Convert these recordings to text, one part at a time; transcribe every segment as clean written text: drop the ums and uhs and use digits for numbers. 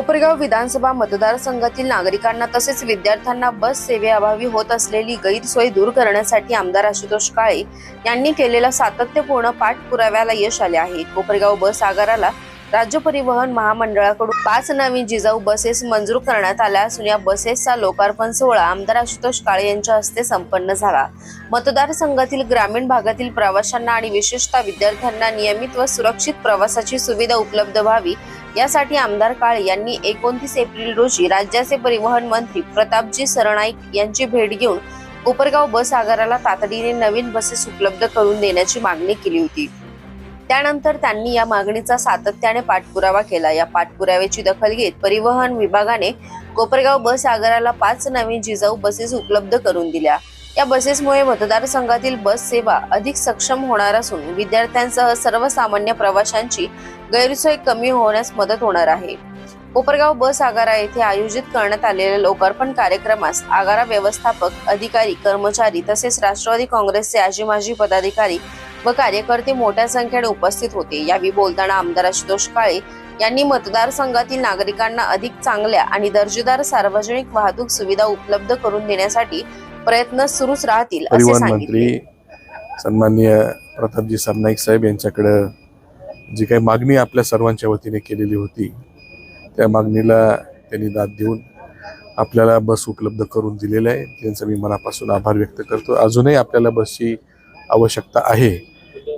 कोपरगाव विधानसभा मतदारसंघातील नागरिकांना तसेच विद्यार्थ्यांना बस सेवेअभावी होत असलेली गैरसोय दूर करण्यासाठी आमदार आशुतोष काळे यांनी केलेल्या सातत्यपूर्ण पाठपुराव्याला यश आले आहे। कोपरगाव बस आगाराला राज्य परिवहन महामंडळाकडून 5 नवीन जिजाऊ बसेस मंजूर करण्यात आल्या असून या बसेसचा लोकार्पण सोहळा आमदार आशुतोष काळे यांच्या हस्ते संपन्न झाला। मतदारसंघातील ग्रामीण भागातील प्रवाशांना आणि विशेषतः विद्यार्थ्यांना नियमित व सुरक्षित प्रवासाची सुविधा उपलब्ध व्हावी यासाठी आमदार काळे यांनी 29 एप्रिल रोजी राज्याचे परिवहन मंत्री प्रतापजी सरनाईक यांची भेट घेऊन कोपरगाव बस आगाराला तातडीने नवीन बसेस उपलब्ध करून देण्याची मागणी केली होती। त्यानंतर त्यांनी या मागणीचा सातत्याने पाठपुरावा केला। या पाठपुराव्याची दखल घेत परिवहन विभागाने कोपरगाव बस आगाराला 5 नवीन जिजाऊ बसेस उपलब्ध करून दिल्या। या बसेसमुळे मतदारसंघातील बस सेवा अधिक सक्षम होणार असून विद्यार्थ्यांसह सर्वसामान्य प्रवाशांची गैरसोय कमी होण्यास मदत होणार आहे। कोपरगाव बस आगारा येथे आयोजित करण्यात आलेल्या लोकार्पण कार्यक्रमास आगारा व्यवस्थापक, अधिकारी, कर्मचारी तसेच राष्ट्रवादी काँग्रेसचे आजी माजी पदाधिकारी व कार्यकर्ते मोठ्या संख्येने उपस्थित होते। यावेळी बोलताना आमदार आशुतोष काळे यांनी मतदारसंघातील नागरिकांना अधिक चांगल्या आणि दर्जेदार सार्वजनिक वाहतूक सुविधा उपलब्ध करून देण्यासाठी प्रयत्न सुरूच राहतील असे सांगितले। सन्माननीय प्रतापजी सरनाईक साहेब यांच्याकडे जी काही मागणी आपल्या सर्वांच्या वतीने केलेली होती त्या मागणीला त्यांनी दाद देऊन आपल्याला बस उपलब्ध करून दिलेल्या आहे। त्यांचा मी मनापासून आभार व्यक्त करतो। अजूनही आपल्याला बसची आवश्यकता आहे।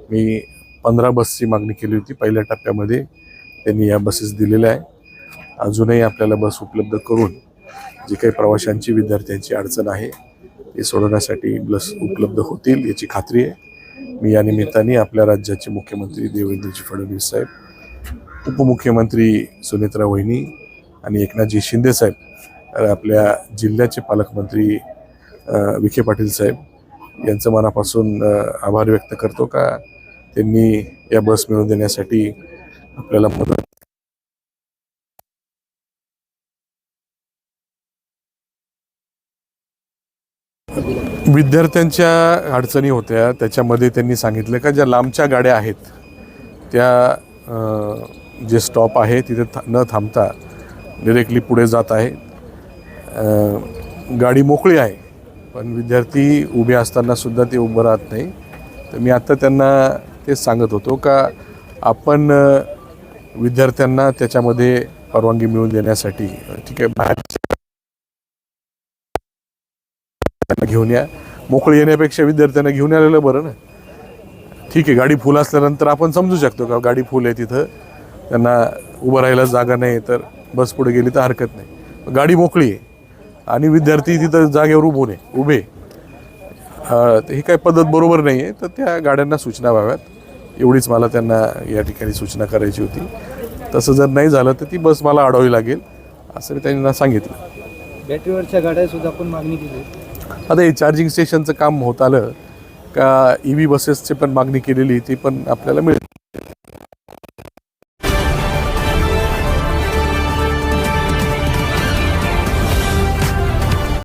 मी 15 बसची मागणी केली होती पहिल्या टप्प्यामध्ये, त्यांनी या बसेस दिलेल्या आहे। अजूनही आपल्याला बस उपलब्ध करून जी काही प्रवाशांची विद्यार्थ्यांची अडचण आहे ती सोडवण्यासाठी बस उपलब्ध होतील याची खात्री आहे। मी या निमित्ताने आपल्या राज्याचे मुख्यमंत्री देवेंद्रजी फडणवीस साहेब, उपमुख्यमंत्री सुनेत्रा वहिनी आणि एकनाथजी शिंदे साहेब, आपल्या जिल्ह्याचे पालकमंत्री विखे पाटील साहेब यांचं मनापासून आभार व्यक्त करतो का त्यांनी या बस मिळवून देण्यासाठी आपल्याला मदत। विद्यार्थ्यांच्या अडचणी होत्या त्याच्यामध्ये त्यांनी सांगितलं का ज्या लांबच्या गाड्या आहेत त्या जे स्टॉप आहे तिथे न थांबता डायरेक्टली पुढे जात आहे। गाडी मोकळी आहे पण विद्यार्थी उभे असताना सुद्धा ते उभं राहत नाही। तर मी आता त्यांना तेच सांगत होतो का आपण विद्यार्थ्यांना त्याच्यामध्ये परवानगी मिळवून देण्यासाठी ठीक आहे बाहेर घेऊन या, मोकळी येण्यापेक्षा विद्यार्थ्यांना घेऊन आलेलं बरं ना। ठीक आहे, गाडी फुल असल्यानंतर आपण समजू शकतो का गाडी फुल आहे तिथं त्यांना उभं राहायला जागा नाही तर बस पुढे गेली तर हरकत नाही। गाडी मोकळी आहे आणि विद्यार्थी तिथं जागेवर उभे तर ही काही पद्धत बरोबर नाही आहे। तर त्या गाड्यांना सूचना व्हाव्यात एवढीच मला त्यांना या ठिकाणी सूचना करायची होती। तसं जर नाही झालं तर ती बस मला अडवावी लागेल असं मी त्यांना सांगितलं। बॅटरीवरच्या गाड्या सुद्धा आपण मागणी केली। आता हे चार्जिंग स्टेशनचं काम होत आलं का EV बसेसची पण मागणी केलेली ती पण आपल्याला मिळेल।